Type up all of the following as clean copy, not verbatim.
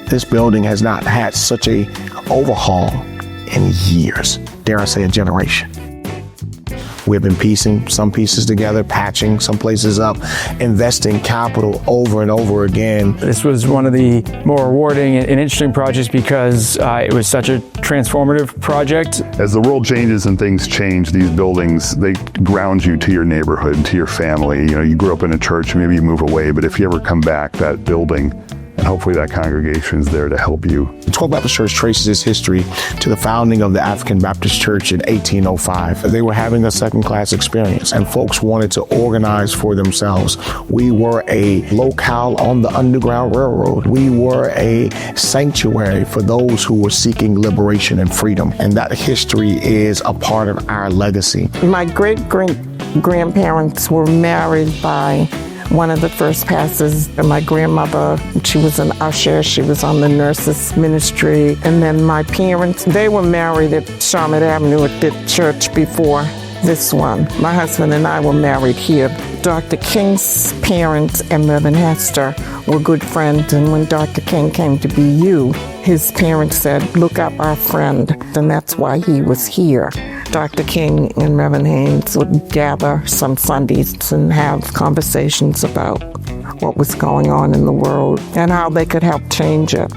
This building has not had such a overhaul in years, dare I say a generation. We've been piecing some pieces together, patching some places up, investing capital over and over again. This was one of the more rewarding and interesting projects because it was such a transformative project. As the world changes and things change, these buildings, they ground you to your neighborhood, to your family. You know, you grew up in a church, maybe you move away, but if you ever come back, that building, and hopefully that congregation is there to help you. The 12th Baptist Church traces its history to the founding of the African Baptist Church in 1805. They were having a second-class experience, and folks wanted to organize for themselves. We were a locale on the Underground Railroad. We were a sanctuary for those who were seeking liberation and freedom, and that history is a part of our legacy. My great-great-grandparents were married by one of the first pastors. My grandmother, she was an usher. She was on the nurses ministry. And then my parents, they were married at Charlotte Avenue at the church before this one. My husband and I were married here. Dr. King's parents and Reverend Hester were good friends. And when Dr. King came to BU, his parents said, look up our friend. And that's why he was here. Dr. King and Reverend Haynes would gather some Sundays and have conversations about what was going on in the world and how they could help change it.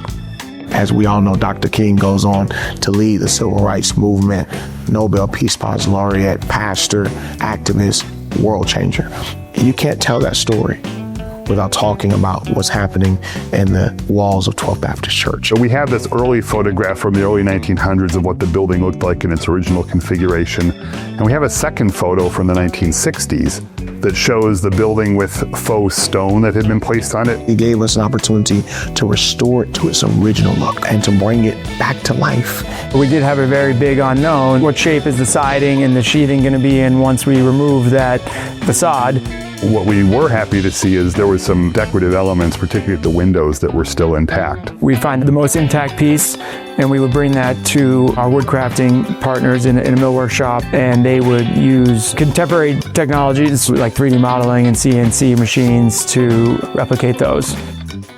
As we all know, Dr. King goes on to lead the civil rights movement, Nobel Peace Prize laureate, pastor, activist, world changer. You can't tell that story without talking about what's happening in the walls of 12th Baptist Church. We have this early photograph from the early 1900s of what the building looked like in its original configuration. And we have a second photo from the 1960s that shows the building with faux stone that had been placed on it. He gave us an opportunity to restore it to its original look and to bring it back to life. We did have a very big unknown. What shape is the siding and the sheathing going to be in once we remove that facade? What we were happy to see is there were some decorative elements, particularly at the windows, that were still intact. We'd find the most intact piece, and we would bring that to our woodcrafting partners in a mill workshop, and they would use contemporary technologies like 3D modeling and CNC machines to replicate those.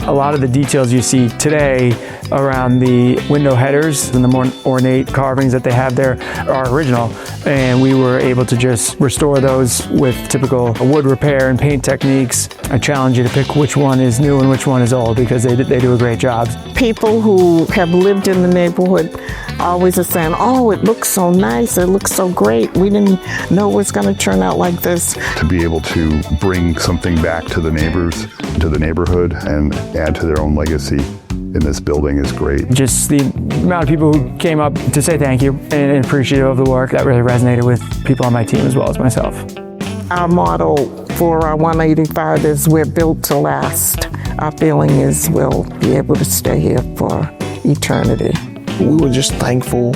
A lot of the details you see today around the window headers and the more ornate carvings that they have there are original, and we were able to just restore those with typical wood repair and paint techniques. I challenge you to pick which one is new and which one is old because they do a great job. People who have lived in the neighborhood always are saying, oh, it looks so nice, it looks so great. We didn't know it was going to turn out like this. To be able to bring something back to the neighbors, to the neighborhood, and add to their own legacy in this building is great. Just the amount of people who came up to say thank you and appreciative of the work, that really resonated with people on my team as well as myself. Our motto for our 185 is we're built to last. Our feeling is we'll be able to stay here for eternity. We were just thankful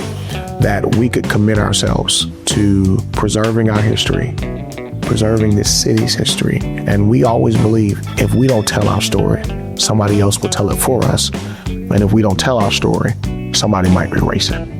that we could commit ourselves to preserving our history, preserving this city's history. And we always believe if we don't tell our story, somebody else will tell it for us. And if we don't tell our story, somebody might erase it.